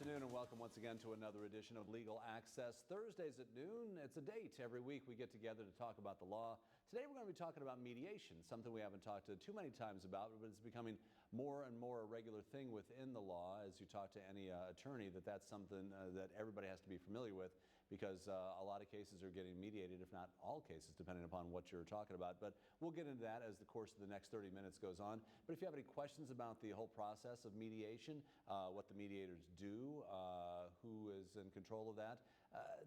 afternoon and welcome once again to another edition of Legal Access. Thursdays at noon, it's a date. Every week we get together to talk about the law. Today we're going to be talking about mediation, something we haven't talked too many times about, but it's becoming more and more a regular thing within the law. As you talk to any attorney, that's something that everybody has to be familiar with, because a lot of cases are getting mediated, if not all cases, depending upon what you're talking about. But we'll get into that as the course of the next 30 minutes goes on. But if you have any questions about the whole process of mediation, what the mediators do, who is in control of that,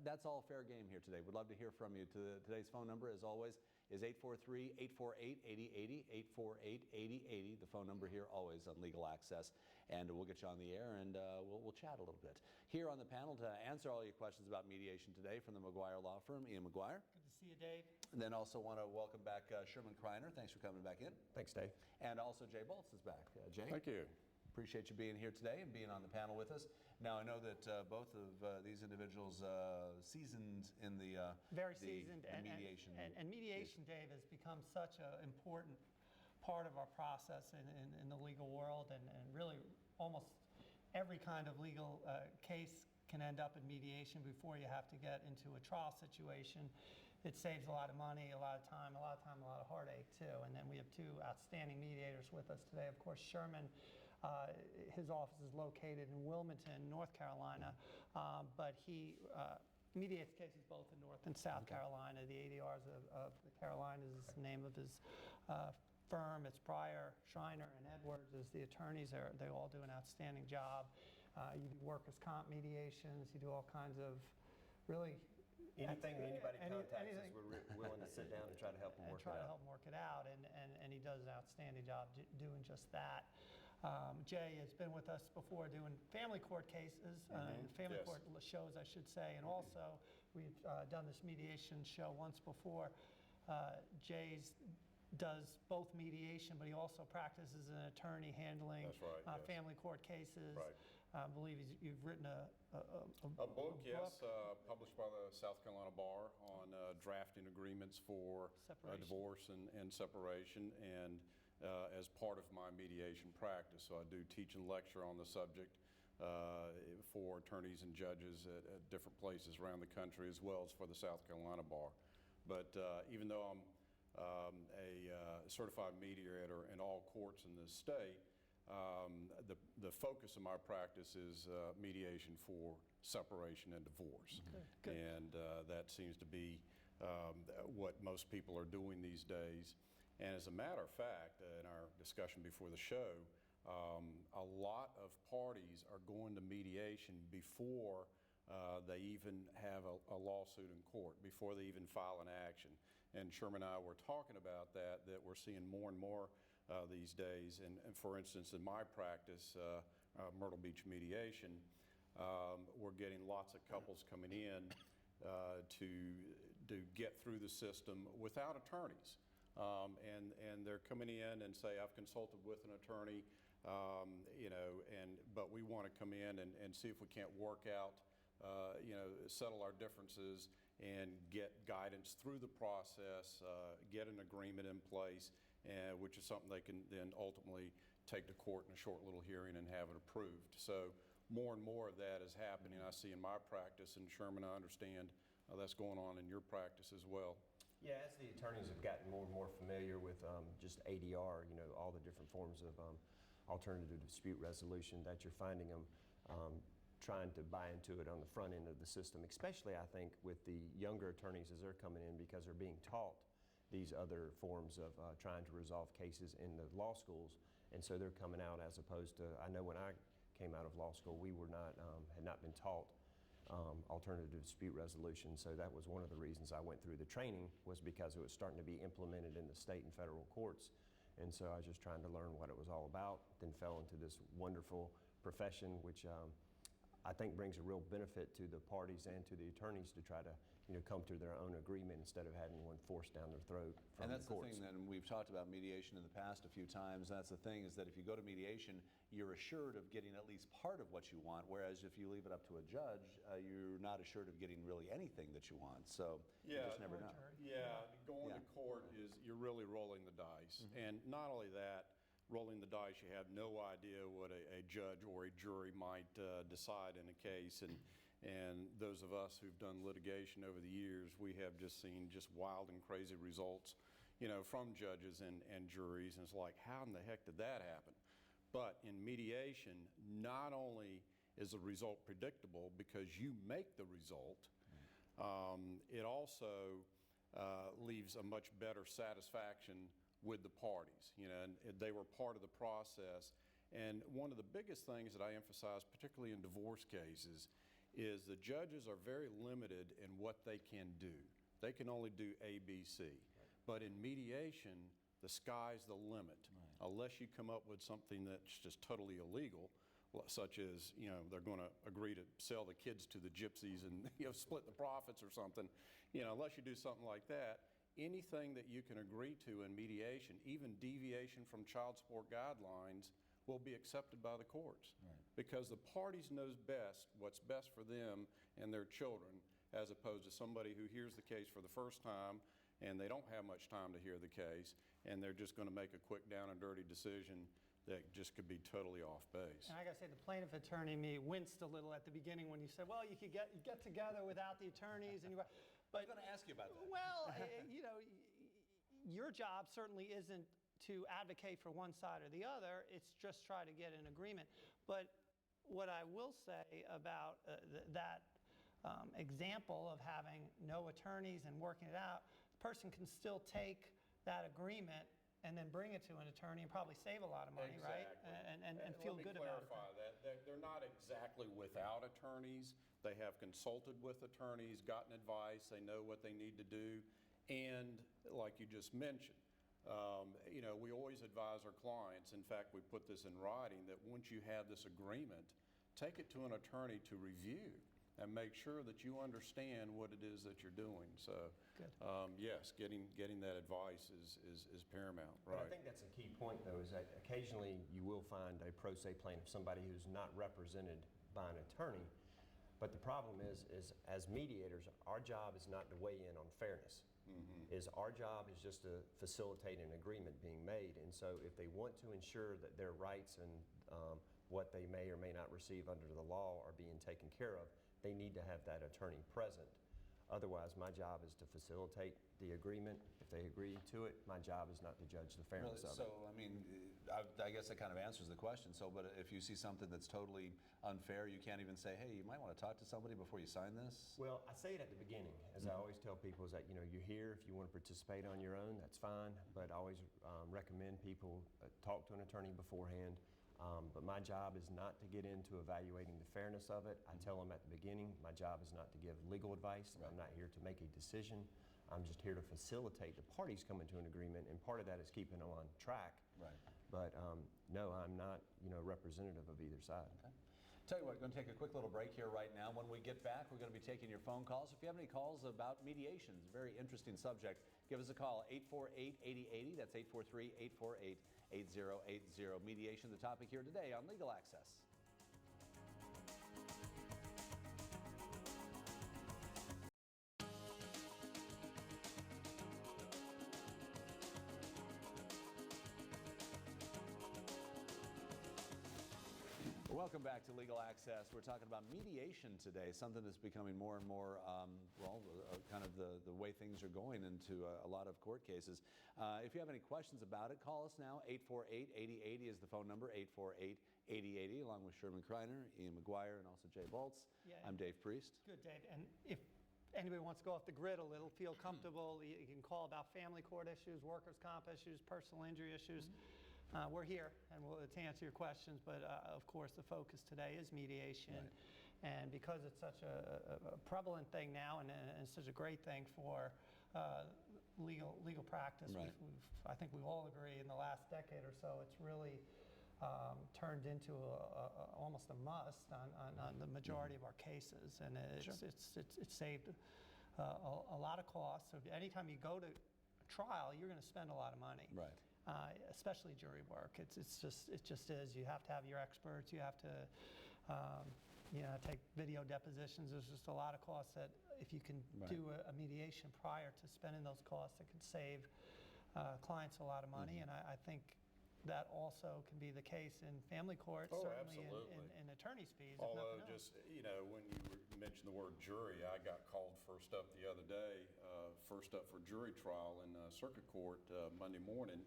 that's all fair game here today. We'd love to hear from you. Today's phone number, as always, is 843-848-8080, 848-8080, the phone number here always on Legal Access. And we'll get you on the air and we'll chat a little bit. Here on the panel to answer all your questions about mediation today from the Maguire Law Firm, Ian Maguire. Good to see you, Dave. And then also want to welcome back Sherman Criner. Thanks for coming back in. Thanks, Dave. And also Jay Bolts is back. Jay? Thank you. Appreciate you being here today and being on the panel with us. Now, I know that both of these individuals seasoned in the very seasoned mediation. And mediation, Dave, has become such an important part of our process in the legal world, and really almost every kind of legal case can end up in mediation before you have to get into a trial situation. It saves a lot of money, a lot of time, a lot of heartache too. And then we have two outstanding mediators with us today. Of course, Sherman, his office is located in Wilmington, North Carolina, but he mediates cases both in North and South Carolina. The ADRs of the Carolinas is the name of his firm. It's Pryor, Criner, and Edwards as the attorneys. They all do an outstanding job. You do workers' comp mediations. You do all kinds of really anything anybody contacts us, we're willing to sit down and try to help them work it out. And he does an outstanding job doing just that. Jay has been with us before doing family court cases, family court shows, I should say, and also we've done this mediation show once before. Jay's does both mediation, but he also practices as an attorney handling family court cases. Right. I believe you've written a book, yes, published by the South Carolina Bar on drafting agreements for divorce and separation, and as part of my mediation practice. So I do teach and lecture on the subject for attorneys and judges at different places around the country, as well as for the South Carolina Bar. But even though I'm a certified mediator in all courts in this state, the focus of my practice is mediation for separation and divorce. And that seems to be what most people are doing these days. And as a matter of fact, in our discussion before the show, a lot of parties are going to mediation before they even have a lawsuit in court, before they even file an action. And Sherman and I were talking about that we're seeing more and more these days. And for instance, in my practice, Myrtle Beach Mediation, we're getting lots of couples coming in to get through the system without attorneys. And they're coming in and say, I've consulted with an attorney, but we want to come in and see if we can't work out, settle our differences and get guidance through the process, get an agreement in place, which is something they can then ultimately take to court in a short little hearing and have it approved. So more and more of that is happening, I see in my practice, and Sherman, I understand that's going on in your practice as well. Yeah, as the attorneys have gotten more and more familiar with just ADR, all the different forms of alternative dispute resolution, that you're finding them trying to buy into it on the front end of the system, especially I think with the younger attorneys as they're coming in, because they're being taught these other forms of trying to resolve cases in the law schools, and so they're coming out as opposed to, I know when I came out of law school, we were not, had not been taught alternative dispute resolution, so that was one of the reasons I went through the training, was because it was starting to be implemented in the state and federal courts. And so I was just trying to learn what it was all about, then fell into this wonderful profession, which I think brings a real benefit to the parties and to the attorneys to try to, come to their own agreement instead of having one forced down their throat from the courts. And that's the thing, and we've talked about mediation in the past a few times. That's the thing, is that if you go to mediation, you're assured of getting at least part of what you want, whereas if you leave it up to a judge, you're not assured of getting really anything that you want. So you just never know. Yeah, going to court is, you're really rolling the dice. And not only that, rolling the dice. You have no idea what a judge or a jury might decide in a case. And those of us who've done litigation over the years, we have just seen just wild and crazy results, from judges and juries. And it's like, how in the heck did that happen? But in mediation, not only is the result predictable because you make the result, it also leaves a much better satisfaction with the parties, and they were part of the process. And one of the biggest things that I emphasize, particularly in divorce cases, is the judges are very limited in what they can do. They can only do A, B, C. But in mediation, the sky's the limit, unless you come up with something that's just totally illegal, such as, they're going to agree to sell the kids to the gypsies and split the profits or something. Unless you do something like that, anything that you can agree to in mediation, even deviation from child support guidelines, will be accepted by the courts. Because the parties knows best what's best for them and their children, as opposed to somebody who hears the case for the first time and they don't have much time to hear the case, and they're just going to make a quick down and dirty decision that just could be totally off base. And I got to say, the plaintiff attorney me winced a little at the beginning when you said, well, you could get together without the attorneys. But I'm going to ask you about that. Well, your job certainly isn't to advocate for one side or the other. It's just try to get an agreement. But what I will say about that example of having no attorneys and working it out, the person can still take that agreement and then bring it to an attorney and probably save a lot of money, right? And feel good about it. Let me clarify that. They're not exactly without attorneys. They have consulted with attorneys, gotten advice, they know what they need to do. And like you just mentioned, we always advise our clients, in fact, we put this in writing, that once you have this agreement, take it to an attorney to review and make sure that you understand what it is that you're doing. So, yes, getting that advice is paramount. Right. But I think that's a key point, though, is that occasionally you will find a pro se plaintiff, somebody who's not represented by an attorney. But the problem is as mediators, our job is not to weigh in on fairness. Our job is just to facilitate an agreement being made. And so if they want to ensure that their rights and what they may or may not receive under the law are being taken care of, they need to have that attorney present. Otherwise, my job is to facilitate the agreement. If they agree to it, my job is not to judge the fairness of it. So, I guess that kind of answers the question. So, but if you see something that's totally unfair, you can't even say, hey, you might want to talk to somebody before you sign this? Well, I say it at the beginning. As I always tell people, is that, you're here. If you want to participate on your own, that's fine. But I always recommend people talk to an attorney beforehand. But my job is not to get into evaluating the fairness of it. I tell them at the beginning, my job is not to give legal advice. I'm not here to make a decision. I'm just here to facilitate the parties coming to an agreement, and part of that is keeping them on track. Right. But no, I'm not, representative of either side. Okay. Tell you what, we're going to take a quick little break here right now. When we get back, we're going to be taking your phone calls. If you have any calls about mediations, very interesting subject, give us a call, 848-8080. That's 848-848-8080. Mediation, the topic here today on Legal Access. Welcome back to Legal Access. We're talking about mediation today, something that's becoming more and more, kind of the way things are going into a lot of court cases. If you have any questions about it, call us now. 848-8080 is the phone number, 848-8080, along with Sherman Criner, Ian Maguire, and also Jay Bolts. Yeah, I'm Dave Priest. Good, Dave. And if anybody wants to go off the grid a little, feel comfortable, you can call about family court issues, workers' comp issues, personal injury issues. We're here and to answer your questions, but of course the focus today is mediation. Right. And because it's such a prevalent thing now and such a great thing for legal practice, right. I think we all agree in the last decade or so, it's really turned into almost a must on the majority of our cases, and it's saved a lot of costs. So anytime you go to trial, you're going to spend a lot of money. Right. Especially jury work. It just is. You have to have your experts. You have to take video depositions. There's just a lot of costs that if you can do a mediation prior to spending those costs, it can save clients a lot of money. And I think that also can be the case in family court, Oh, certainly absolutely. in attorney's fees, if Although, nothing else. just, when you mentioned the word jury, I got called first up the other day, first up for jury trial in circuit court Monday morning,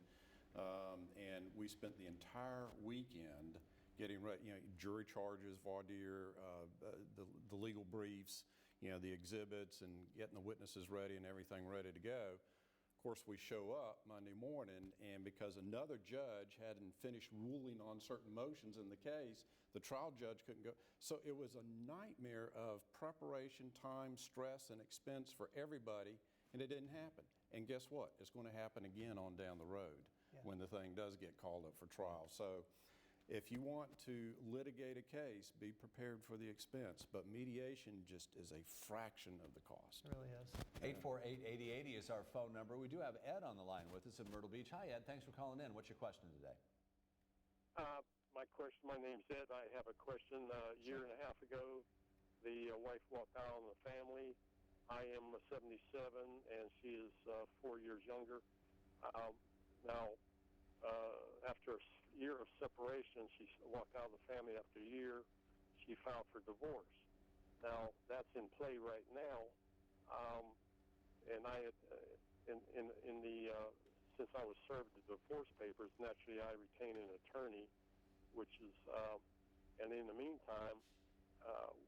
and we spent the entire weekend getting ready, jury charges, voir dire, the legal briefs, the exhibits, and getting the witnesses ready and everything ready to go. Of course, we show up Monday morning, and because another judge hadn't finished ruling on certain motions in the case, the trial judge couldn't go. So it was a nightmare of preparation, time, stress, and expense for everybody, and it didn't happen. And guess what? It's going to happen again on down the road when the thing does get called up for trial. So if you want to litigate a case, be prepared for the expense, but mediation just is a fraction of the cost. It really is. 848-8080 is our phone number. We do have Ed on the line with us in Myrtle Beach. Hi, Ed. Thanks for calling in. What's your question today? My name's Ed. I have a question. A year and a half ago, the wife walked out on the family. I am 77, and she is 4 years younger. Now, after a year of separation, she walked out of the family after a year. She filed for divorce. Now, that's in play right now. And I had, since I was served the divorce papers, naturally I retain an attorney, which is, and in the meantime,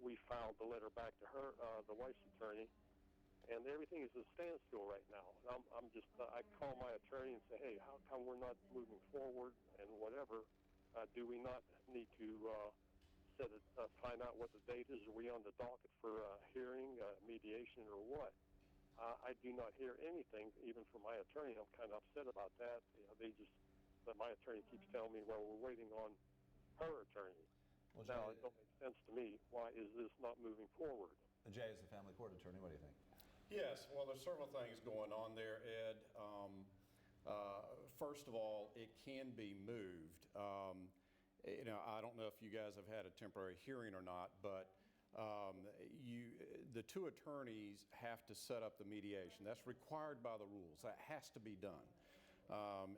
we filed the letter back to her, the wife's attorney, and everything is a standstill right now. I call my attorney and say, hey, how come we're not moving forward and whatever? Do we not need to find out what the date is? Are we on the docket for hearing, mediation, or what? I do not hear anything, even from my attorney. I'm kind of upset about that. But my attorney keeps telling me, well, we're waiting on her attorney. Well, now, it don't make sense to me. Why is this not moving forward? Jay is the family court attorney. What do you think? Yes, well, there's several things going on there, Ed. First of all, it can be moved. I don't know if you guys have had a temporary hearing or not, but the two attorneys have to set up the mediation. That's required by the rules. That has to be done.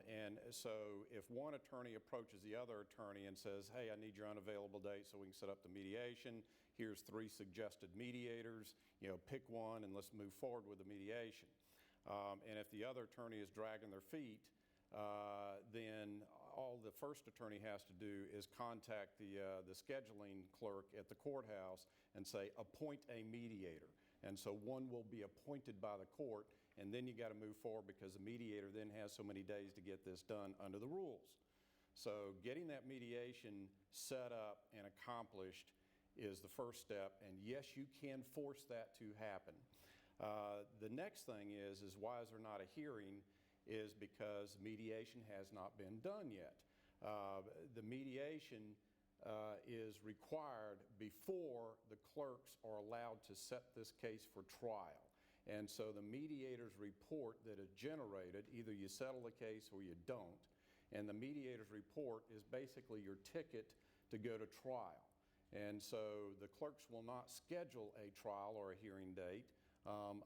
And so if one attorney approaches the other attorney and says, hey, I need your unavailable date so we can set up the mediation. Here's 3 suggested mediators. Pick one and let's move forward with the mediation. And if the other attorney is dragging their feet, then all the first attorney has to do is contact the scheduling clerk at the courthouse and say, appoint a mediator. And so one will be appointed by the court, and then you got to move forward because the mediator then has so many days to get this done under the rules. So getting that mediation set up and accomplished is the first step, and yes, you can force that to happen. The next thing is why is there not a hearing is because mediation has not been done yet. The mediation is required before the clerks are allowed to set this case for trial. And so the mediator's report that is generated, either you settle the case or you don't, and the mediator's report is basically your ticket to go to trial. And so the clerks will not schedule a trial or a hearing date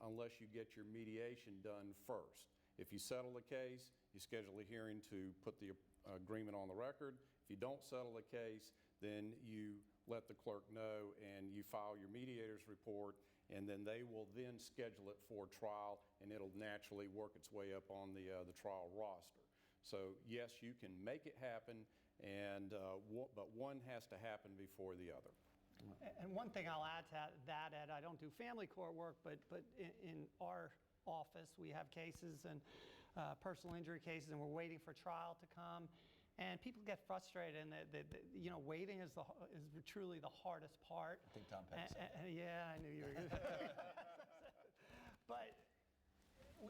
unless you get your mediation done first. If you settle the case, you schedule a hearing to put the agreement on the record. If you don't settle the case, then you let the clerk know and you file your mediator's report, and then they will then schedule it for trial, and it'll naturally work its way up on the trial roster. So yes, you can make it happen, but one has to happen before the other. And one thing I'll add to that, Ed, I don't do family court work, but in our office we have cases and personal injury cases, and we're waiting for trial to come. And people get frustrated, and waiting is truly the hardest part. I think Tom Petty said that. Yeah, I knew you were going to. But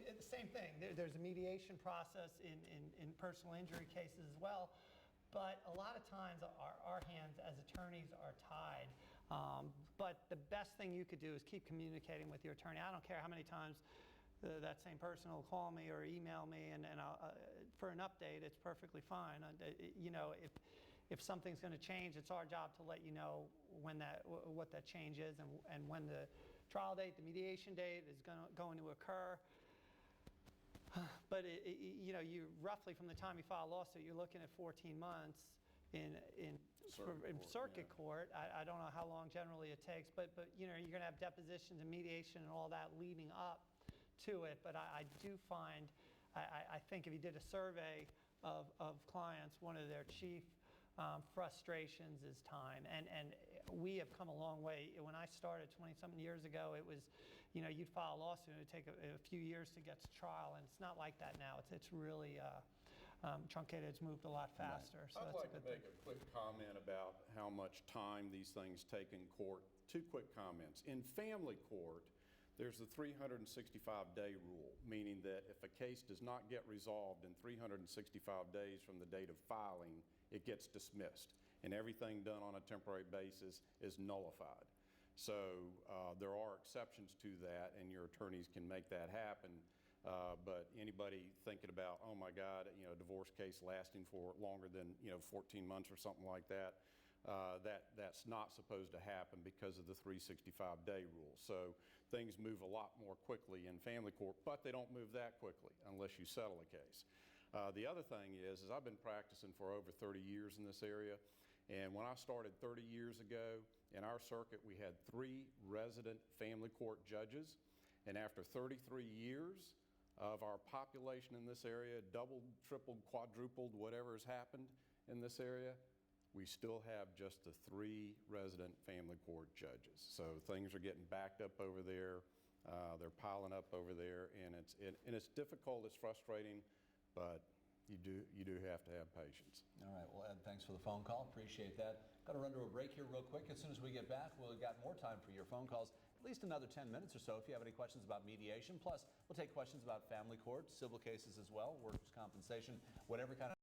the same thing. There's a mediation process in personal injury cases as well. But a lot of times our hands as attorneys are tied. But the best thing you could do is keep communicating with your attorney. I don't care how many times that same person will call me or email me, and for an update, it's perfectly fine. If something's going to change, it's our job to let you know what that change is and when the trial date, the mediation date is going to occur. But you roughly from the time you file a lawsuit, you're looking at 14 months in circuit court. I don't know how long generally it takes, but you're going to have depositions and mediation and all that leading up to it. But I do find, I think if you did a survey of clients, one of their chief frustrations is time. And we have come a long way. When I started 20-something years ago, it was, you'd file a lawsuit and it would take a few years to get to trial, and it's not like that now. It's really truncated. It's moved a lot faster. Right. So I'd that's like a good to make thing. a quick comment about how much time these things take in court. Two quick comments. In family court, there's the 365-day rule, meaning that if a case does not get resolved in 365 days from the date of filing, it gets dismissed, and everything done on a temporary basis is nullified. So there are exceptions to that, and your attorneys can make that happen. But anybody thinking about, oh my God, a divorce case lasting for longer than 14 months or something like that, that's not supposed to happen because of the 365-day rule. So things move a lot more quickly in family court, but they don't move that quickly unless you settle a case. The other thing is I've been practicing for over 30 years in this area, and when I started 30 years ago, in our circuit we had 3 resident family court judges, and after 33 years of our population in this area, doubled, tripled, quadrupled, whatever has happened in this area, we still have just the 3 resident family court judges. So things are getting backed up over there. They're piling up over there, and it's difficult, it's frustrating, but you do have to have patience. All right, well, Ed, thanks for the phone call. Appreciate that. Got to run to a break here real quick. As soon as we get back, we've got more time for your phone calls, at least another 10 minutes or so if you have any questions about mediation. Plus, we'll take questions about family court, civil cases as well, workers' compensation, whatever kind of